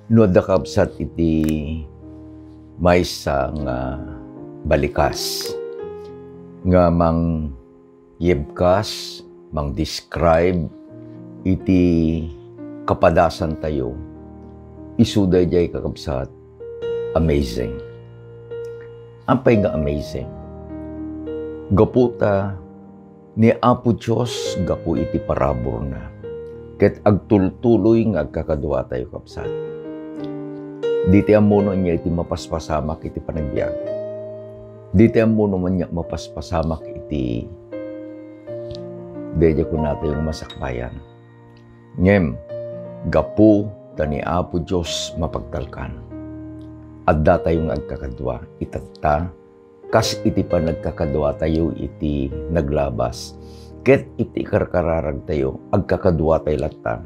No dakabsat iti maysa nga balikas nga mang yebkas, mang describe iti kapadasan tayo. Isuday jay kakabsat, amazing. Ampay nga amazing. Gaputa ni Apo Diyos gapu iti parabor na. Ket agtultuloy nga agkakadwa tayo kapsat. Diti amuno niya iti mapaspasamak iti panagbiag. Diti amuno man niya mapaspasamak iti deja ko natin yung masakbayan. Ngem, gapu tani Apo Diyos mapagtalkan. Adda tayong agkakadwa itatta, kas iti pa nagkakadwa tayo iti naglabas. Ket iti karkararag tayo, agkakadwa tayo latta.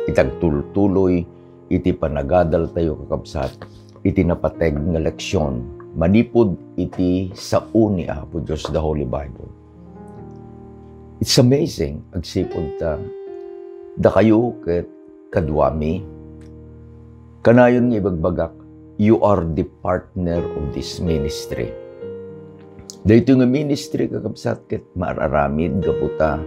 Itagtultuloy, iti panagadal tayo kakabsat, iti napateg nga leksyon, manipod iti sao ni Apo Diyos, the Holy Bible. It's amazing, agsipod ta, da kayo ket kadwami, kanayon nga ibagbagak, you are the partner of this ministry. Dahito nga ministry kakabsat ket mararamid gaputa,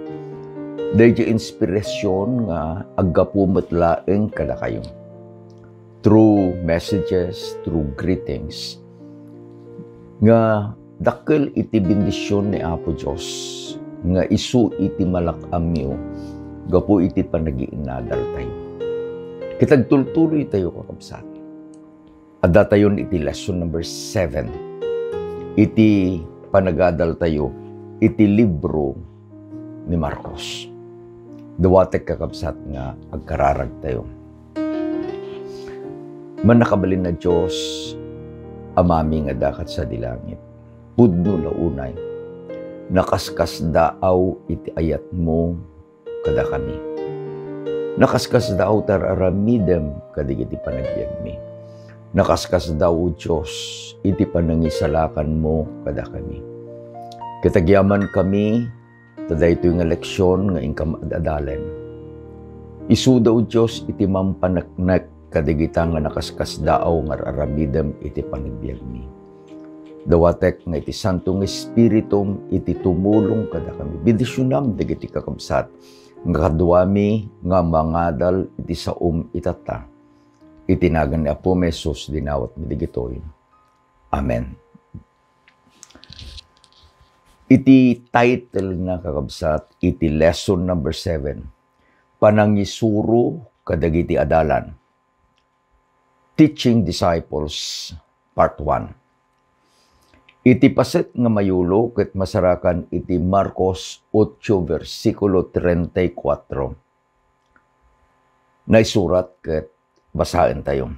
dahito inspirasyon nga aggapu matlaeng kada kayo. Through messages, through greetings, nga dakkel iti bendisyon ni Apo Diyos, nga isu iti malakamyo, gapu iti panagiinadal tayo. Kitagtultuloy tayo kakabsat. Adda tayon iti lesson number 7. Iti panagadal tayo, iti libro ni Marcos. Dawatek kakabsat nga agkararag tayo. Manakabalin na Diyos, amami nga dakat sa dilangit. Pudno launay, nakaskas daaw iti ayat mo kada kami. Nakaskas daaw tararamidem kadigiti panagbiag mi. Nakaskas daw Diyos, iti panangisalakan mo kada kami. Kitagyaman kami, tada ito yung leksyon nga ingkam adadalen. Isu daw Diyos, iti mampanaknak kadigita nga nakaskas daaw nga aramidem iti panagbiag mi. Dawatek nga iti Santong Espiritum, iti tumulong kada kami. Bidisyonam digiti kakabsat, nga kaduami nga mangadal iti saum itata. Itinagan ni Apo Mesos dinawat mi digitoy. Amen. Iti title na kakabsat, iti lesson number 7. Panangisuro kadagiti adalan. Teaching Disciples, Part 1. Iti paset nga mayulo ket masarakan iti Marcos 8 versikulo 34. Naisurat ket basahin tayo.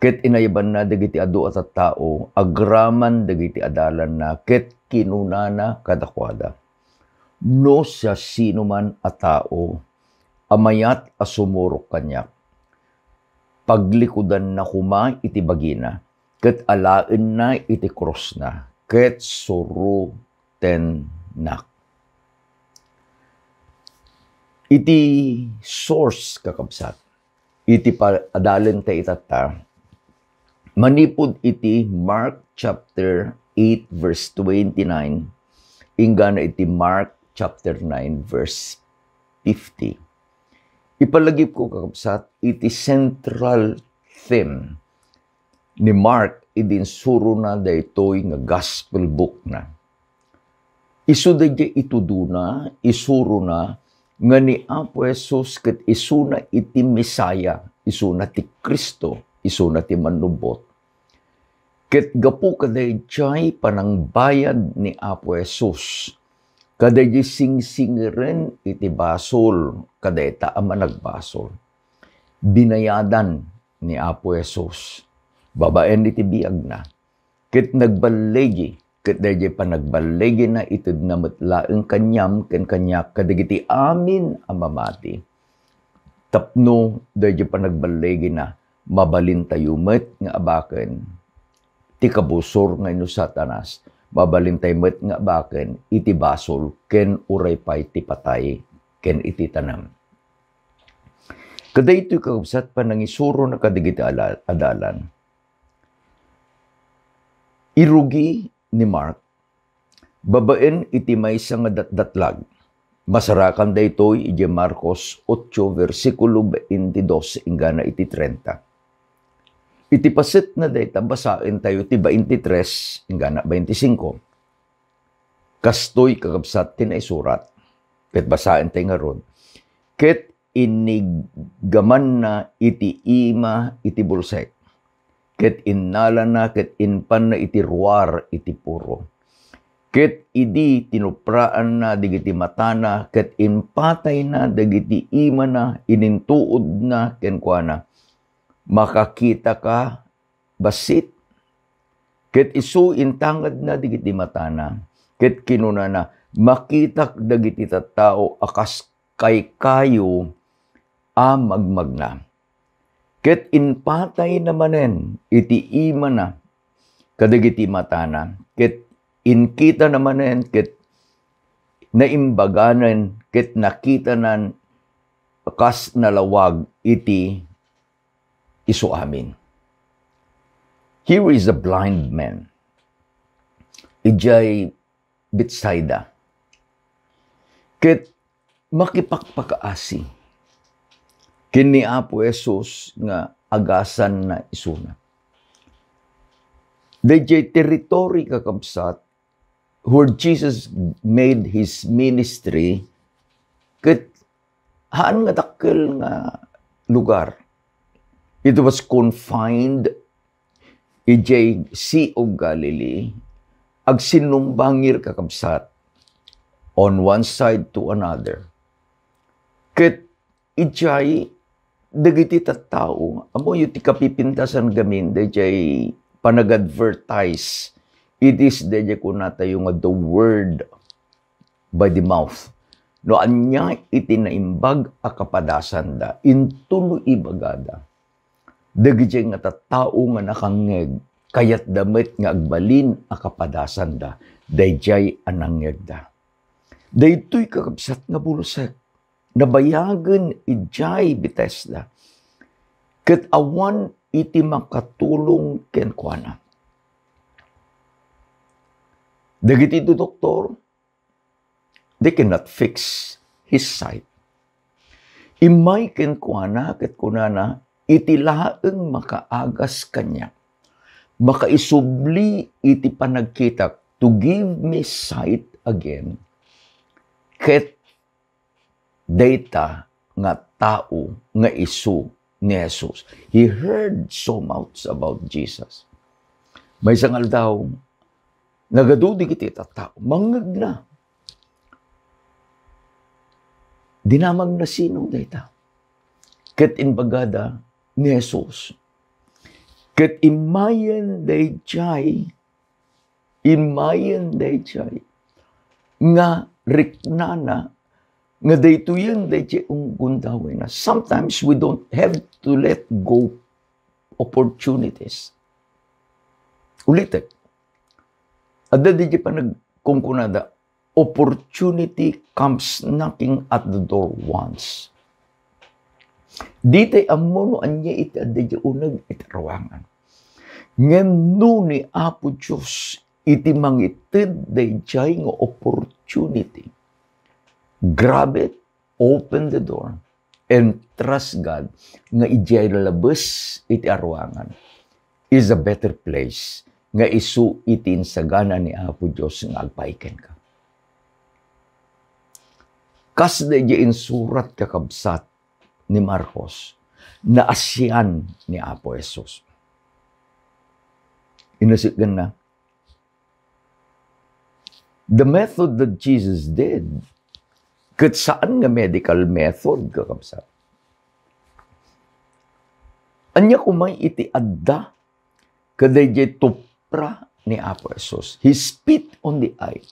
Ket inayaban na dagiti adu at tao, agraman dagiti adalan na ket kinunana kadakwada. No siya sino man a tao, amayat asumurok kanyak. Paglikudan na kuma iti bagina, ket alaen na iti cross na, ket suru ten nak. Iti source kakabsat, iti adalen ta itata, manipod iti Mark chapter 8 verse 29, ingana iti Mark chapter 9 verse 50. Ipalagip ko kakabsat, iti central theme ni Mark idinsuro na daytoy nga gospel book na. Isu dayjay ituduna, isuro na, nga ni Apo Jesus ket isuna iti Mesaya, isuna ti Kristo, isuna ti manubot. Ket gapu kadayjay panangbayad ni Apo Jesus, kadayjay singsingiren iti basol, kadayta ama nagbasol. Binayadan ni Apo Jesus, babaen iti biag na, ket nagbalegi, ket dayjay panagbalegi na ited na matlaeng kanyam ken kanyak kadagiti amin amamati. Tapno dayjay panagbalegi na mabalin tayo met nga abaken ti kabusor nga ino Satanas, mabalin tayo met nga abaken iti basol ken uray pay ti patay ken iti tanam. Kaday ito'y kakabsat pa nangisuro na kadigiti adalan. Irugi ni Mark, babaen iti maysa nga datdatlag. Masarakan da ito'y iti Marcos 8, versikulo 22, ingana iti 30. Iti pasit na dayta basain tayo iti 23, ingana 25. Kastoy kakabsat tinaisurat. Ket basain tayo nga ron. Ket iniggaman na iti ima iti bulsek. Ket innala na ket inpan na iti ruar iti puro. Ket idi tinupraan na digiti matana ket inpatay na digiti ima na inintuod na kenkwana. Makakita ka basit. Ket isu intangad na digiti matana ket kinuna na makita dagiti tattao akas kay kayo magmagna. Ket inpatay namanen iti ima na kadagiti matana. Ket inkita namanen ket naimbaganen ket nakita nan kas nalawag iti isu amin. Here is a blind man. Ijay Bethsaida. Ket makipakpakaasi. Kini Apo Jesus nga agasan na isuna. Dayjay territory kakabsat where Jesus made his ministry ket haan nga dakkel nga lugar. It was confined ijay Sea of Galilee ag sinumbangir kakabsat on one side to another. Ket ijay dagiti tattao, amo yung tikapipintasan gamin, dayjay panag-advertise. It is dayjay kunata yung the word by the mouth. No anya iti naimbag akapadasan da, intuno ibagada. Dagiti nga tattao nga nakangeg, kayat damit nga agbalin akapadasan da, dayjay anangeg da. Daytoy kakabsat nga bulusek. Nabayagan ijay Bethesda. Ket awan iti makatulong kenkwana. Dagiti ito doktor, they cannot fix his sight. Imay kenkwana ket kunana iti laeng makaagas kanya. Makaisubli iti panagkitak to give me sight again. Ket data nga tao nga isu ni Jesus. He heard so much about Jesus. May sangal daw, nagadudi kiti tao, mangag na. Dinamag na sino data. Ket inbagada ni Jesus. Ket imayen dayjay nga riknana nga daytoyen dayjay gunggundaway na. Sometimes we don't have to let go opportunities. Ulitin. Ada dayjay pa nagkungkunada. Opportunity comes knocking at the door once. Ditay amono anya iti adayjay unag iti rawangan. Ngem ni Apo Diyos iti mangitid dayjay nga opportunity. Grab it, open the door, and trust God nga ijay lalabas iti arwangan is a better place nga isu iti insagana ni Apo Diyos nga agpaiken ka. Kas dayjay insurat kakabsat ni Marcos na asyan ni Apo Jesus. Inasitgan na. The method that Jesus did, ket saan nga medical method kakabsat? Anya kumay iti adda kadayjay tupra ni Apo Jesus. He spit on the eye.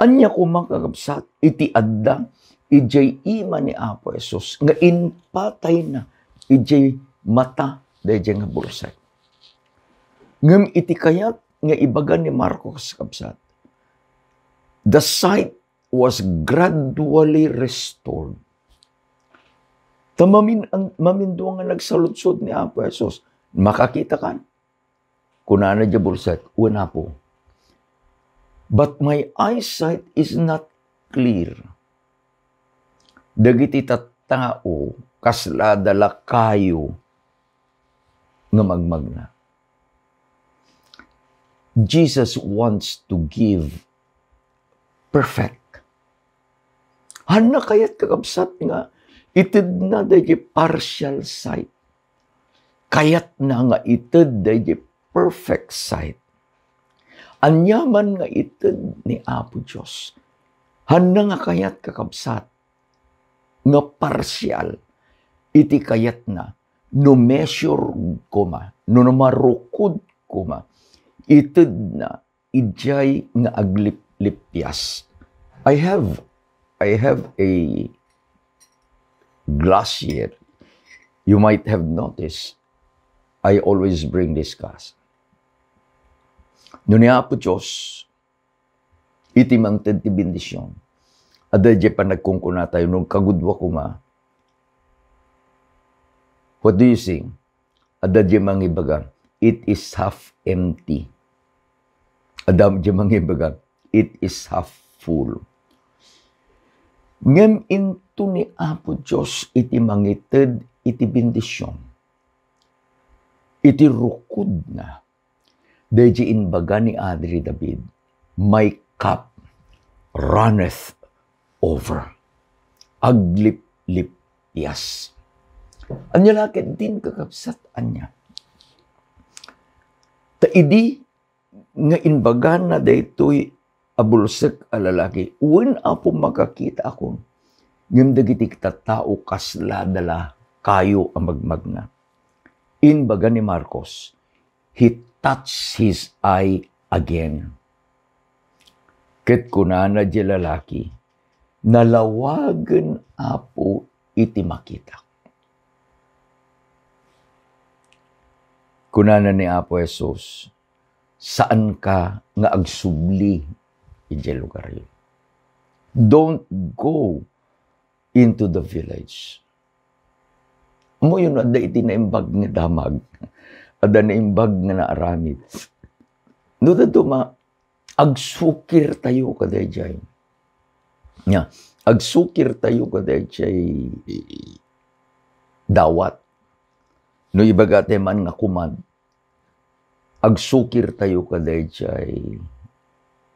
Anya kumang kakabsat iti adda ijay ima ni Apo Jesus nga inpatay na ijay mata dayjay nga bulsay. Ngem iti kayat nga ibaga ni Marcos kabsat. The sight was gradually restored. Maminduang nga nagsaludsod ni Apo Jesus. Makakita ka. Kunana dya bulsat, una po. But my eyesight is not clear. Dagiti tattao, kasladala kayo nga magmagna. Jesus wants to give perfect. Hana kayat kakabsat nga, itid na dahi partial sight. Kayat na nga itid dahi perfect sight. Anyaman nga itid ni Apo Diyos. Hana nga kayat kakabsat nga partial. Iti kayat na, no measure kuma, no marukod kuma, itid na, ijay nga aglip-lipyas. I have a glass here. You might have noticed, I always bring this glass. No niya po Diyos, iti mangted ti bendisyon. Ada di pa nagkungkuna tayo nung kagudwa kuma. What do you sing? Ada di mangibaga, it is half empty. Adam di mangibaga, it is half full. Ngem into ni Apo Diyos iti mangited iti bendisyon. Iti rukod na. Deji inbaga ni Adri David, my cup runneth over. Aglip-lip yes. Anya lakit din kakabsat anya. Taidi nga inbaga na daytoy abulsek a lalaki, uwan apo makakita ako, ngem dagiti tattao kasladala kayo ang magmagna. Inbaga ni Marcos, he touched his eye again. Ket kunana di lalaki, nalawagan apo iti makita. Kunana ni Apo Jesus, saan ka nga agsubli iti lugar yun? Don't go into the village. Mo yun, ada iti naimbag nga damag. Ada naimbag nga naaramid. No, daduma, agsukir tayo kaday jay. Nya, agsukir tayo kaday jay dawat. No, ibagate man nga kumad. Agsukir tayo kaday jay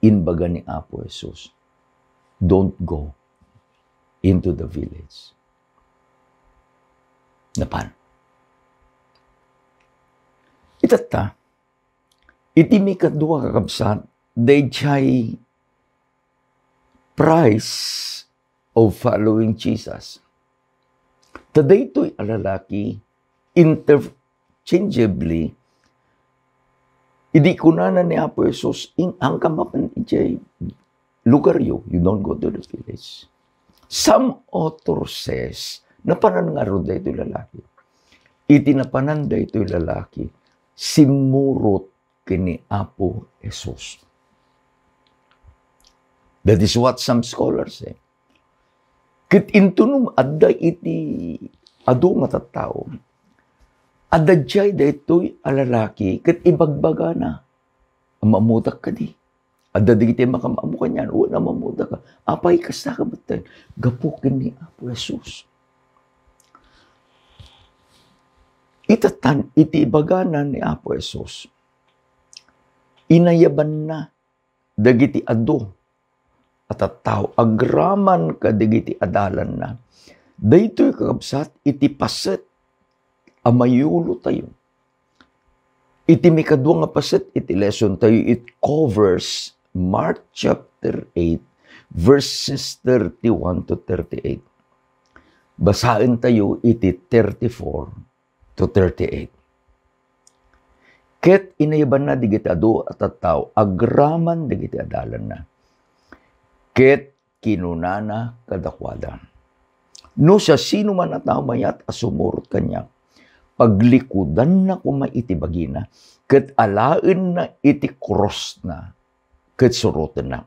inbaga ni Apo Jesus. Don't go into the village. Napan? Itata, iti mi kadwa kakabsat, day jay price of following Jesus. Taday to'y alalaki, interchangeably, idi kunana ni Apo Jesus, ang kamapan ijay lugar you don't go to the village. Some author says, napanan nga ro da ito'y lalaki. Iti napanan da ito'y lalaki, simurot kini Apo Jesus. That is what some scholars say. Kit intunum adda iti adu matatao. Adda jay da ito'y alalaki, kit ibagbaga na. Mamutak ka di. Adda di iti makamamu ka niyan, na mamutak ka. Apay kasta ka batay. Gapukin ni Apo Jesus. Iti ibaganan ni Apo Jesus. Inayaban na dagiti adu at tao agraman ka dagiti adalan na. Daytoy kakabsat iti paset amayulo tayo. Iti mikadwa nga paset iti lesson tayo, it covers Mark chapter 8 verses 31 to 38. Basahin tayo iti 34 to 38. Ket inayaban na digiti adu at tao agraman digiti adalan na. Ket kinunana kadakwada. No sa sino man at mayat asumurot kanya, paglikudan na kuma iti bagina, ket alaen na iti cross na, ket surutan na.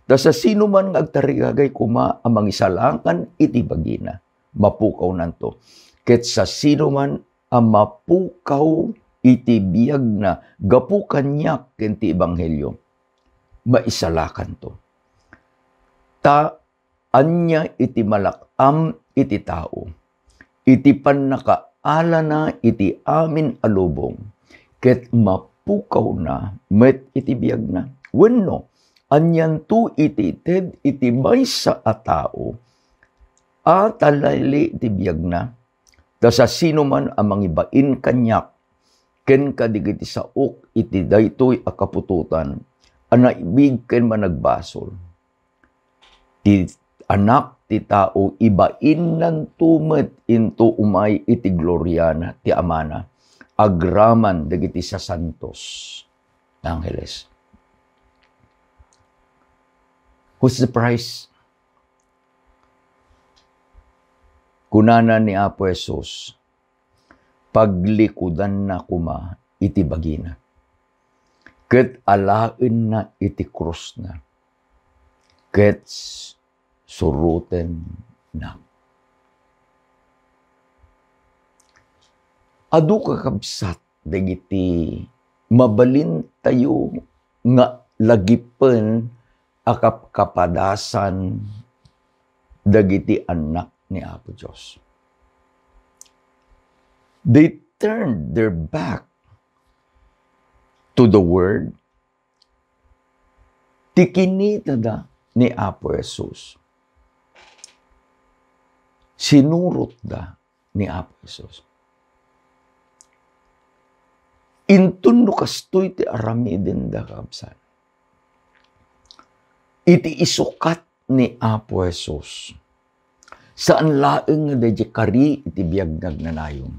Da sa sino man agtarigagay kuma amang isalangkan iti bagina, mapukaw nanto. Ket sa sino man ang mapukaw iti biyag na gapu kanya ken ti ebanghelyo, maisalakan to. Ta anya iti malakam iti tao, iti pannakaala na iti amin alubong, ket mapukaw na met iti biyag na. Wenno, anyan tu iti ted iti maysa a tao, at alayli iti biyag na, ta sa sino man ang mangibain kanyak, ken kadigiti saok iti daytoy a kapututan, anaibig ken managbasol. Ti anak ti tao ibain nan tumet into umay iti gloryana ti amana, agraman dagiti sa santos angeles. Who's the price? Kunana ni Apo Jesus, paglikudan na kuma iti bagina, ket alaen na iti krus na, ket suruten na. Adu kakabsat dagiti mabalin tayo nga lagipen akap kapadasan dagiti anak ni Apo Diyos. They turned their back to the Word. Tikinita da ni Apo Jesus. Sinurot da ni Apo Jesus. Intun no kastoy ti aramiden da kabsan. Iti isukat ni Apo Jesus. Saan laeng nga dadya kari iti biyag nagnanayong.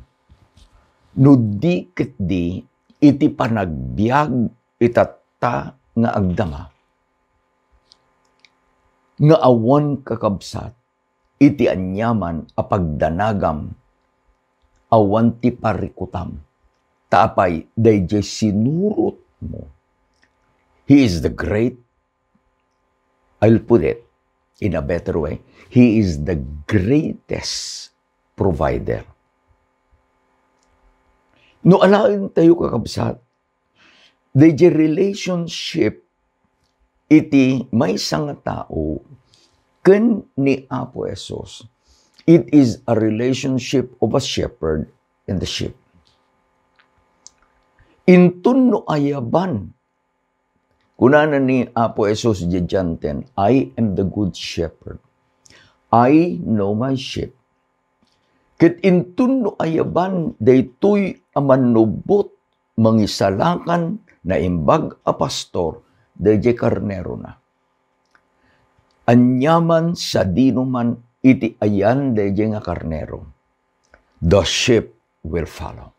No di ket di iti panagbiag itata nga agdama. Nga awan kakabsat iti anyaman a pagdanagam awan ti parikutam. Taapay dadya sinurot mo. He is the great, I'll put it in a better way, He is the greatest provider. No alain tayo kakabsat, the relationship iti may nga tao ken ni Apo Jesus, it is a relationship of a shepherd and the sheep. Intun no ayaban, kunana ni Apo Jesus diyanten, I am the good shepherd. I know my sheep. Ket intun no ayaban, daytoy amanubot mangisalakan na imbag a pastor, dayjay karnero na. Anyaman sa dinuman iti ayan dayjay nga karnero. The sheep will follow.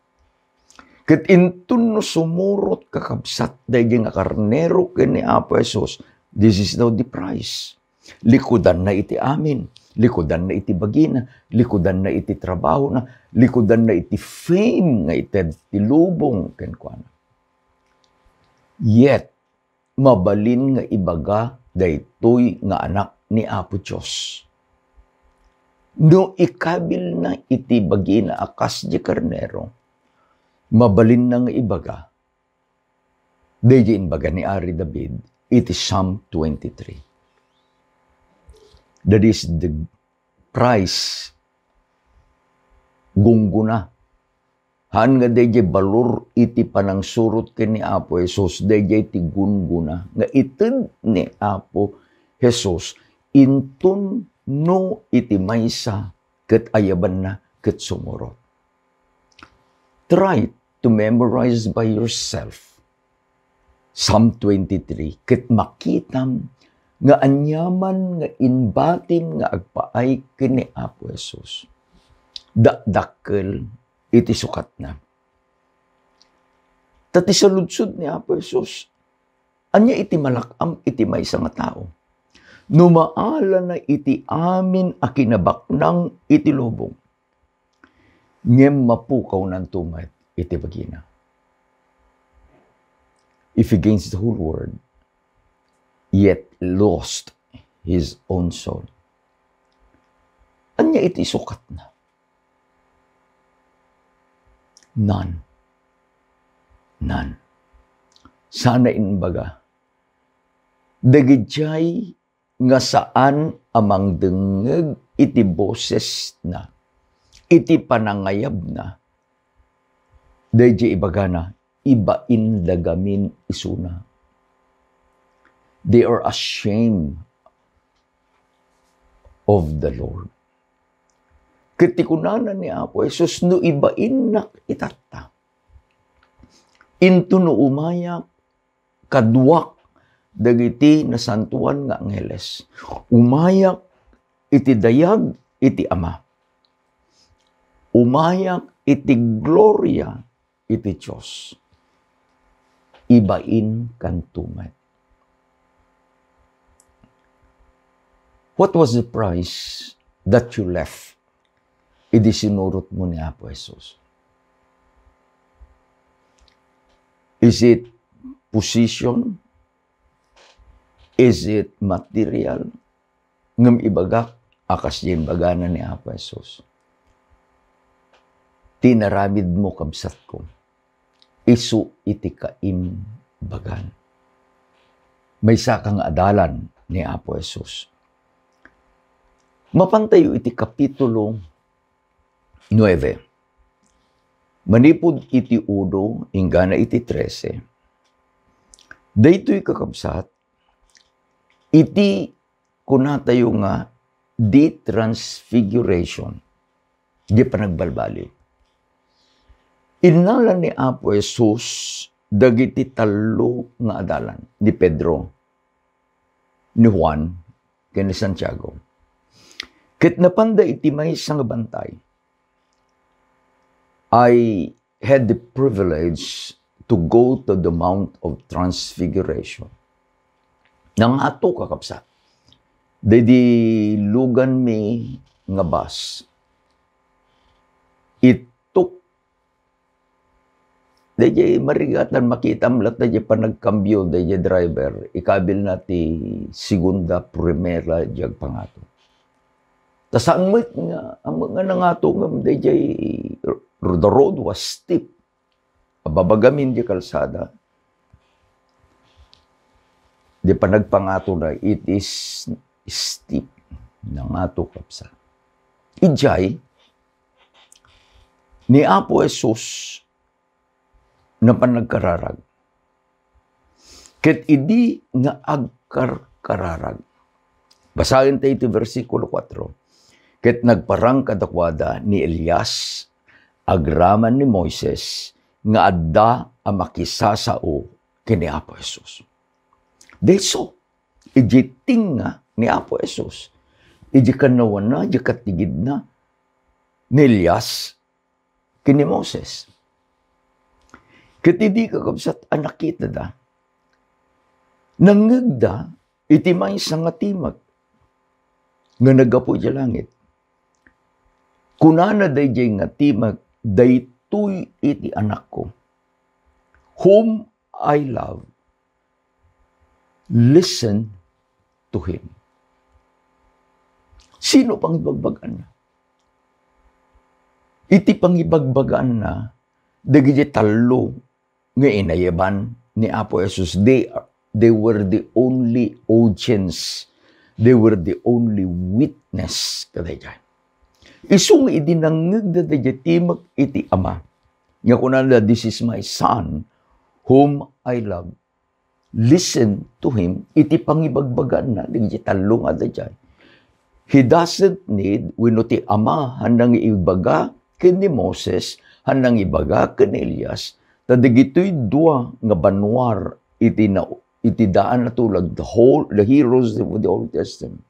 Ket intun no sumurot kakabsat dayjay nga karnero ken ni Apo Jesus, this is now the price. Likudan na iti amin, likudan na iti bagina, likudan na iti trabaho na, likudan na iti fame nga ited ti lubong ken kuana. Yet mabalin nga ibaga daytoy nga anak ni Apo Dios. No ikabil na iti bagina akas di karnero, mabalin na nga ibaga dayjay imbaga ni Ari David, it is Psalm 23. That is the price gungguna. Han nga dayjay balor iti panang surot ken ni Apo Jesus, dayjay ti gungguna nga ited ni Apo Jesus intun no iti maysa ket ayaban na ket sumurot. Try to memorize by yourself Psalm 23 ket makitam nga anyaman nga inbatim nga agpaay ken ni Apo Jesus. Dakkel iti sukat na. Tati sa ludsud ni Apo Jesus, anya iti malakam iti maysa nga tao. Numaala na iti amin a kinabaknang iti lubong. Ngem mapukaw ng tumat iti bagina. If he gains the whole world, yet lost his own soul. Anya iti sukat na. None. Sana inbaga. Dagijay nga saan amang dengeg iti boses na. Iti panangayab na. Dagijay ibaga na. Ibain dagamin isuna. They are ashamed of the Lord. Kitikunanan ni Apo Jesus, no ibain na itata. Into no umayak, kadwak, dagiti na santuan nga angeles. Umayak, iti dayag, iti ama. Umayak, iti gloria, iti Diyos. Ibain kantumet. What was the price that you left? Idi sinurot mo ni Apo Jesus. Is it position? Is it material? Ngam ibagak, akas din bagana ni Apo Jesus. Tinaramid mo kabsat ko. Isu iti kaim bagan. May sakang adalan ni Apo Jesus. Mapantayo iti kapitulo 9. Manipod iti 1, ingana iti 13. Daytoy kakabsat, iti kunatayo nga di transfiguration, di panagbalbali. Inalan ni Apo Jesus dagiti talo nga adalan ni Pedro, ni Juan, ken ni Santiago. Ket napanda iti maysa nga bantay, I had the privilege to go to the Mount of Transfiguration. Nang ato kakapsat, dedi lugan mi nga bus. It took, dedi marigatan makitam lat dedi panagkambyo dedi driver, ikabil na ti segunda, primera, jag pangato. Tas ang mga nangato ngam dedi the road was steep. Babagamin di kalsada. Di pa nagpangato na, it is steep. Nangato kapsa. Ijay, ni Apo Jesus na panagkararag. Ket idi nga agkarkararag. Basahin tayo ito versikulo 4. Ket nagparang kadakwada ni Elias, agraman ni Moises, nga adda ang makisasao kini Apo Jesus. Deso, ijiting nga ni Apo Jesus. Ijikanawan na, ijikatigid na ni Elias kini Moses. Katidi kakabsat anak kita da, nangagda iti may sangatimag nga nagapo di langit. Kunana day nga timag, daytoy iti anak ko, whom I love. Listen to him. Sino pang ibagbagan na? Iti pang ibagbagan na, dagiti talo nga inayaban ni Apo Jesus. They were the only audience. They were the only witness kada dyan. Isung idinangag da timag iti ama. Nga kunanda, this is my son, whom I love. Listen to him, iti pangibagbagan na, digitalo nga da dyan. He doesn't need, wino ti ama, handang ibaga ken ni Moses, handang ibaga ken ni Elias, na digito'y dua nga banwar, iti daan na tulag, the heroes of the Old Testament.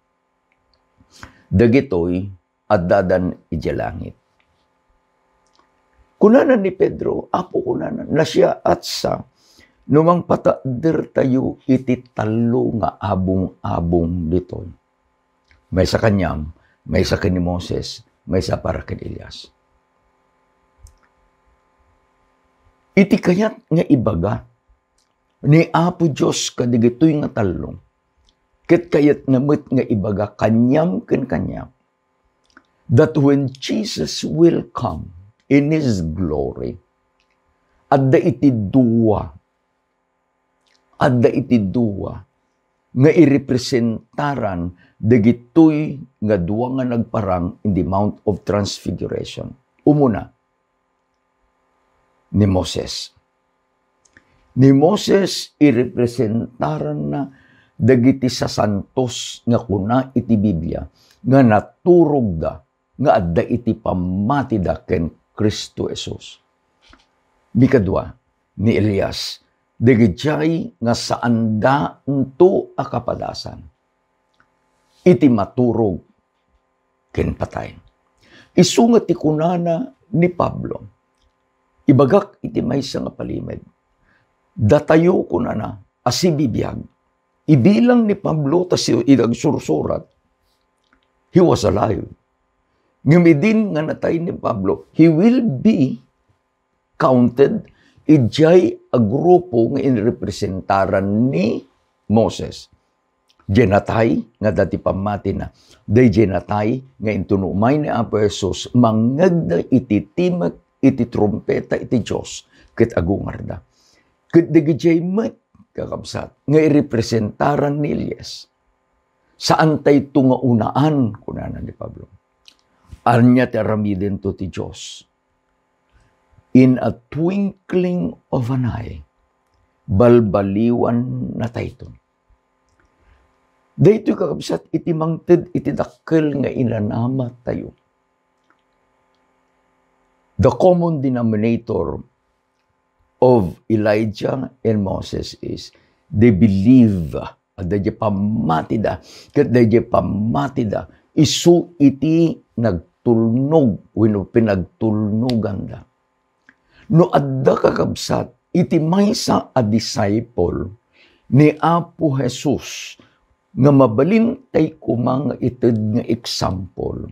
Dagito'y at dadan ijalangit. Kunanan ni Pedro, Apo kunanan, na siya at sa, numang patader tayo iti talo nga abong-abong dito. May sa kanyam, may sa kani Moses, may sa para kani Elias. Iti kayat nga ibaga, ni Apo Diyos kadigito'y nga talong, ket kayat namit nga ibaga, kanyam ken kanyam, that when Jesus will come in His glory, adda iti duwa nga irepresentaran dagitoy nga duwa nga nagparang in the Mount of Transfiguration. Umuna, ni Moses. Ni Moses irepresentaran na dagiti sa santos nga kuna iti Biblia nga naturog da nga adda iti pamati da ken Kristo Jesus. Bikadwa, ni Elias, dagijay nga saan da ento a kapadasan. Iti maturog ken patay. Isungat ti kunana ni Pablo. Ibagak iti maysa nga palimed. Datayo kunana asibibiyag. Ibilang ni Pablo tas idagsursurat. He was alive. Ngumidin nga natay ni Pablo, he will be counted ijay a grupo nga inrepresentaran ni Moses. Jenatay nga dati pamati na. Day jenatay nga intunumay ni Apo Jesus mangagda iti timak iti trumpeta iti Diyos ket agungarda. Ket dagijay met kakabsat nga irepresentaran ni Elias. Saan tay tunga unaan kunana ni Pablo? Anya ti aramiden to ti Diyos. In a twinkling of an eye, balbaliwan na tayton. Dahito kakabsat iti mangted iti dakkel nga inanama tayo. The common denominator of Elijah and Moses is they believe at dadya pamatida ket dadya pamatida isu iti nagtulnog wenno pinagtulnogan da. No adda kakabsat iti maysa a disciple ni Apo Jesus nga mabalin tay kumang ited nga example.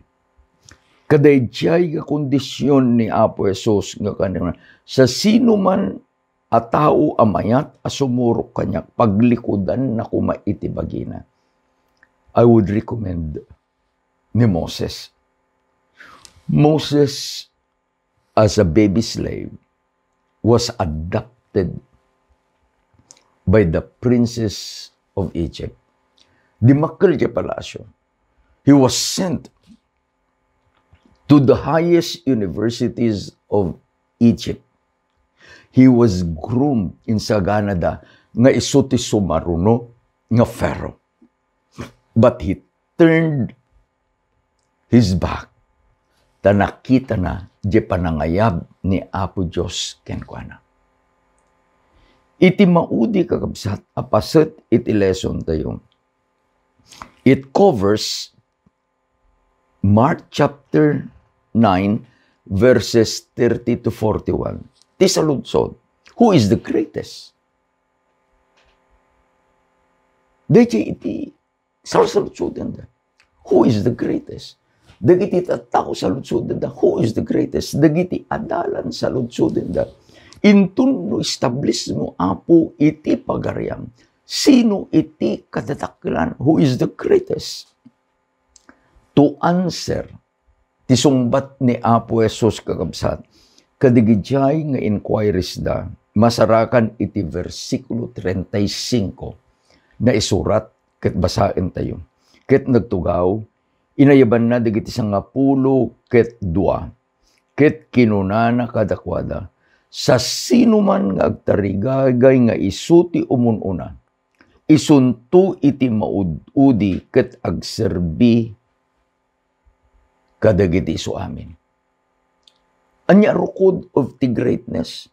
Kadayjay nga kondisyon ni Apo Jesus nga kanina sa sino man a tao amayat a sumurok kanya paglikodan na kuma iti bagina. I would recommend ni Moses. Moses as a baby slave was adopted by the princes of Egypt. Dimakkel di palasyo. He was sent to the highest universities of Egypt. He was groomed in Saganada nga isuti sumaruno nga Pharaoh. But he turned his back. Ta nakita na di panangayab ni Apo Diyos kenkwana. Iti maudi kakabsat apaset iti lesson tayo. It covers Mark chapter 9 verses 30 to 41. Ti saludsod, who is the greatest? Dahil iti saludsod da. Who is the greatest? Dagiti tattao saludsod da. Who is the greatest? Dagiti adalan saludsod da. Intun no establish mo Apo iti pagariam. Sino iti katataklan? Who is the greatest? To answer, tisungbat ni Apo Jesus kakabsat, kadigijay nga inquiries da, masarakan iti versikulo 35 na isurat ket basaen tayo. Ket nagtugaw, inayaban na digiti 10 ket 2, ket kinunana kadakwada, sa sino man nga agtarigagay nga isuti umununa, isunto iti maud-udi ket agserbi kadagiti isu amin. Anya rukod of the greatness.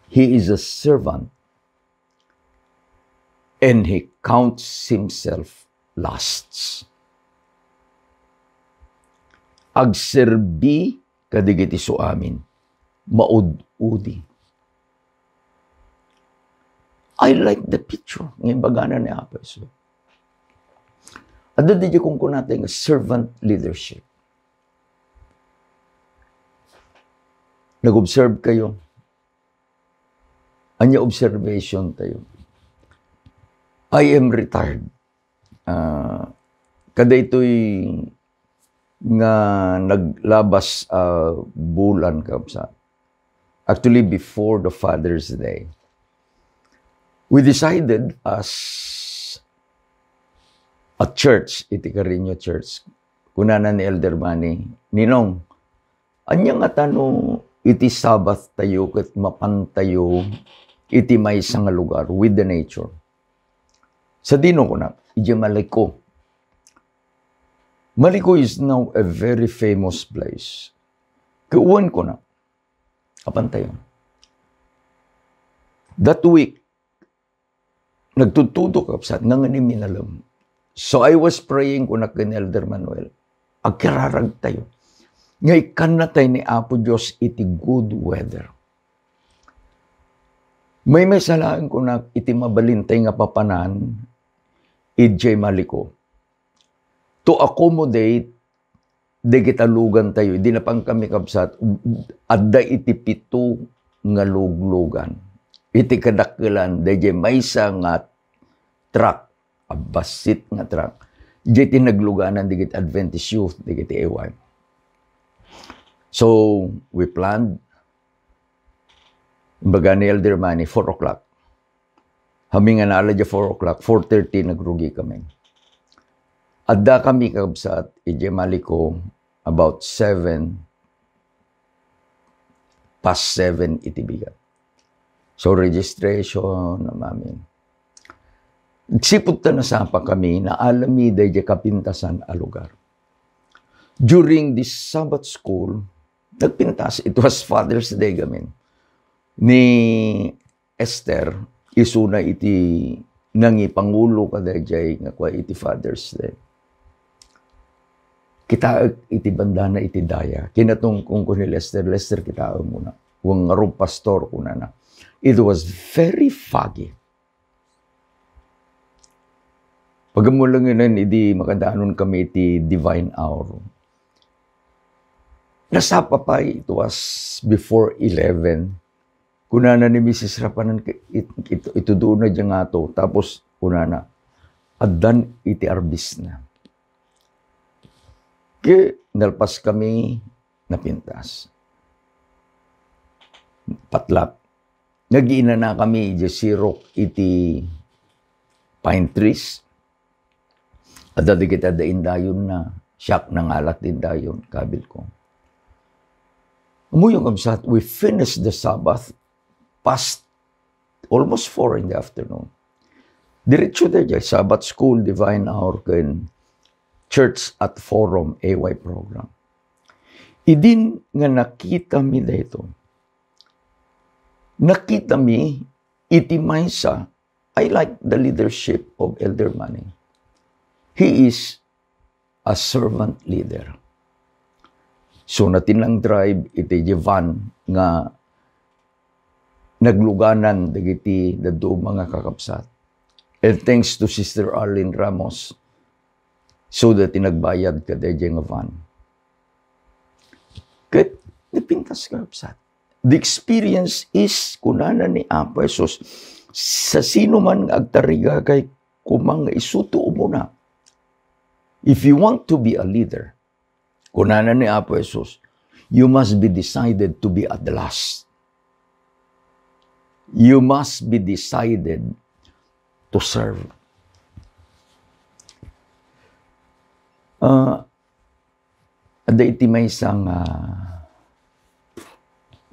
He is a servant and he counts himself last. Agserbi kadagiti isu amin. Maud-udi. I like the picture ng bagana ni Apo Jesus. At doon di kung natin servant leadership. Nag-observe kayo. Anya observation tayo. I am retired. kada ito'y nga naglabas bulan kabsat. Actually, before the Father's Day, we decided as a church, iti Carino Church, kunana ni Elder Manny, Ninong, anya nga tano iti Sabbath tayo ket mapantayo iti maysa nga lugar with the nature. Sa dino ko na, iti Maliko. Maliko is now a very famous place. Kauwan ko na, kapantayo. That week, nagtutudo kapsat, nanganim minalam. So I was praying ko na kin Elder Manuel, agkararag tayo. Ngay kan na tayo ni Apo Diyos iti good weather. May salaan ko na iti mabalintay nga papanan, iti Maliko. To accommodate, di kitalugan tayo, di na pang kami kapsat, adda iti pito nga luglugan. Iti kadakilan, di maysa nga truck, basit nga truck. Di tinagluganan, di kit Adventist Youth, di kit AY. So, we planned, baga ni Elder Manny, 4 o'clock. Hamingan na ala 4 o'clock, 4:30 nagrugi kami. Adda kami kabsat, ije Maliko, about 7 past 7 itibigat. So, registration na mamin. Sipot na sapa kami na alami dahi kapintasan a lugar. During this Sabbath school, nagpintas, it was Father's Day gamin. Ni Esther, isuna iti nangi Pangulo kada jay nga kwa iti Father's Day. Kita iti bandana iti daya. Kinatong kung kunil Lester kita muna. Wang arong pastor kuna na. It was very foggy. Pagamulang yun, hindi makadaanon kami iti divine hour. Nasapa pa, it was before 11. Kunana ni Mrs. Rapanan, ito doon na dyan nga to. Tapos, kunana, adan iti arbis na. Kaya, nalpas kami, napintas. Patlap. Nagiina na kami, sirok iti pine trees. At dati kita dain dayon na, siyak na ngalat din dayon, kabil ko. Umuyong kamsat, we finished the Sabbath past almost 4 in the afternoon. Diretso na dyan, Sabbath School, Divine Hour, kan Church at Forum, AY program. Idin nga nakita mi dito. Nakita mi, iti maysa, I like the leadership of Elder Manny. He is a servant leader. So natin lang drive iti van nga nagluganan dagiti dadu mga kakapsat. And thanks to Sister Arlene Ramos so that tinagbayad ka dayjay nga van. Ket napintas kakapsat. The experience is kunana ni Apo Jesus sa sino man agtariga kay kumang isuto mo na. If you want to be a leader, kunana ni Apo Jesus, you must be decided to be at the last. You must be decided to serve. Ada iti may isang,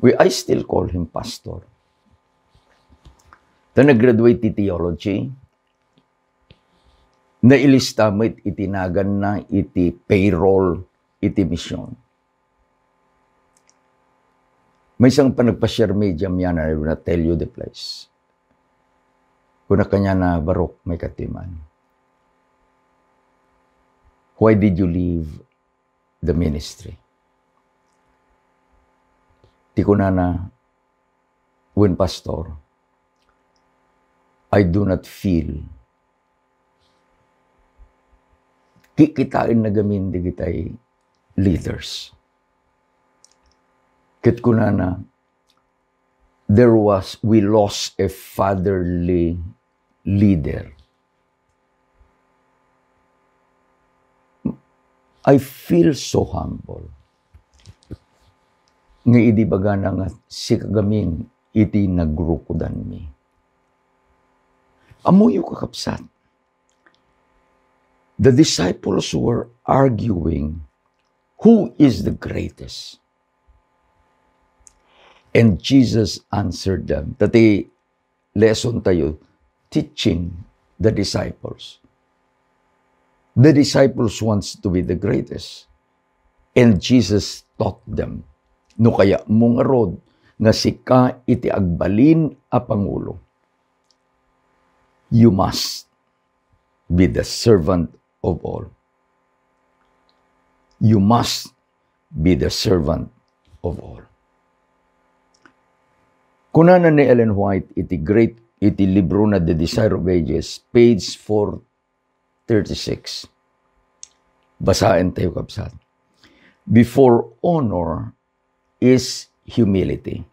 I still call him pastor. Ta nag-graduate ti theology, nailista mo itinagan na iti payroll, iti mission. May isang panagpa-share medium yan, I will not tell you the place. Kuna kanya na barok may katiman. Why did you leave the ministry? Ti kuna na, when pastor, I do not feel kikitain na gamin di kitay leaders. Kit kunana, we lost a fatherly leader. I feel so humble. Nga idi baga na nga si kagamin iti nagrukudan mi. Amuyo kakapsat. The disciples were arguing who is the greatest. And Jesus answered them. Dati lesson tayo, teaching the disciples. The disciples wants to be the greatest. And Jesus taught them. No kaya mong arod nga sika iti agbalin a Pangulo. You must be the servant of all. You must be the servant of all. Kunana ni Ellen White iti libro na The Desire of Ages, page 436. Basahin tayo kapsat. Before honor is humility.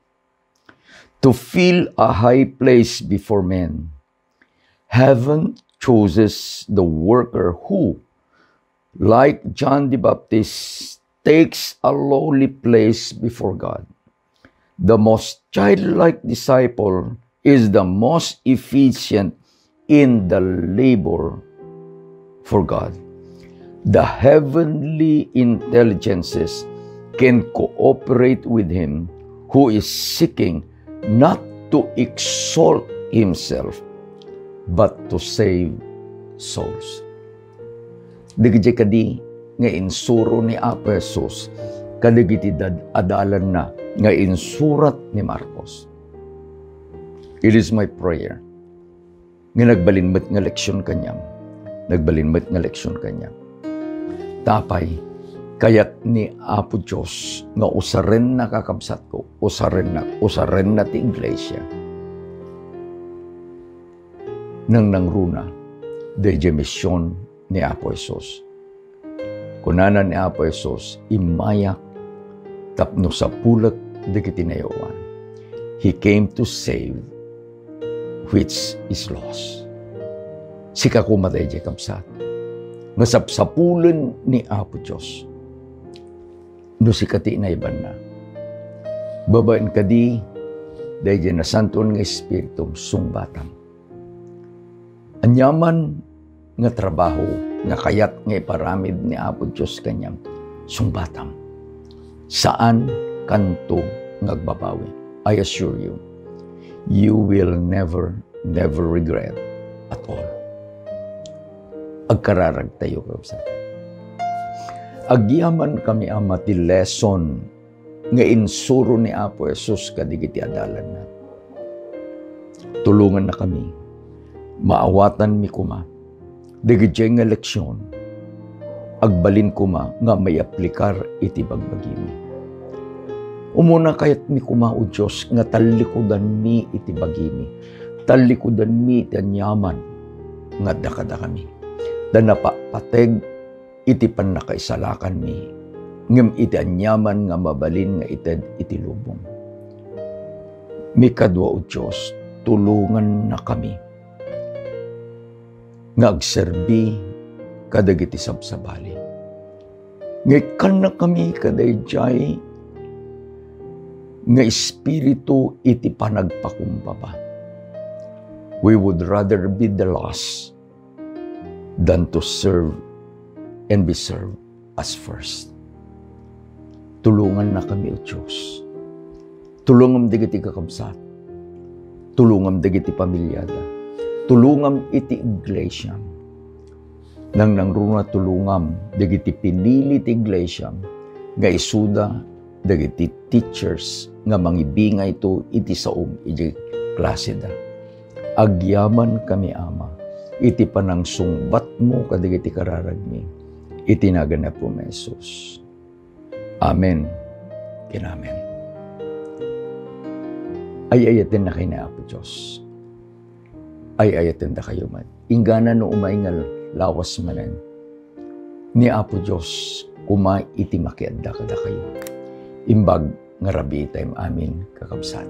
To fill a high place before men, heaven chooses the worker who, like John the Baptist, takes a lowly place before God. The most childlike disciple is the most efficient in the labor for God. The heavenly intelligences can cooperate with him who is seeking not to exalt himself, but to save souls. Digiti kadi nga insuro ni Apo Jesus, kadigiti adalan na nga insurat ni Marcos. It is my prayer nga nagbalinmat nga leksyon kanyang. Tapay, kayat ni Apo Diyos nga usaren na kakabsat ko, usaren na ti iglesia. Nang nangruna, deje misyon ni Apo Jesus. Kunana ni Apo Jesus, imayak tapno sa pulat de kitinayawan. He came to save which is lost. Sika kumatay je kapsat. Masapsapulan ni Apo Diyos. No sikati na iban na. Babain kadi, dahil na santon nga espiritum sungbatang. Anyaman nga trabaho, nga kayat nga iparamid ni Apo Diyos kanyang sungbatang. Saan kanto ngagbabawi? I assure you, you will never regret at all. Agkararag tayo kapsat. Agyaman kami ama ti lesson nga insuro ni Apo Jesus kadigiti adalan na. Tulungan na kami. Maawatan mi kuma. Digiti nga leksyon. Agbalin kuma nga may aplikar iti bagbagimi. Umuna kayat mi kuma o Diyos nga talikudan mi iti bagimi. Talikudan mi iti anyaman nga dakada kami. Dan napapateg iti panakaisalakan mi. Ngem iti anyaman nga mabalin nga ited iti lubong. Mi kadwa o Diyos, tulungan na kami. Nga agserbi kadagiti sabsabali. Ngayon na kami kadayjay nga espiritu iti panagpakumbaba. We would rather be the lost than to serve and be served as first. Tulungan na kami, O Diyos. Tulungam digiti kakabsat. Tulungam digiti pamilyada. Tulungam iti iglesia. Nang nangruna tulungam digiti pinili ti iglesia nga isuda dagiti teachers nga mangibingay ito iti saom iti klase da. Agyaman kami ama, iti panang sungbat mo kadigiti kararagmi, iti naganap po Jesus. Amen. Kinamen. Ay-ayatin na kayo na Apo Diyos. Ay-ayatin na kayo man. Ingana no umaingal lawas manan. Ni Apo Diyos, kuma iti makiadda kada kayo. Imbag nga rabi time amin kakabsat.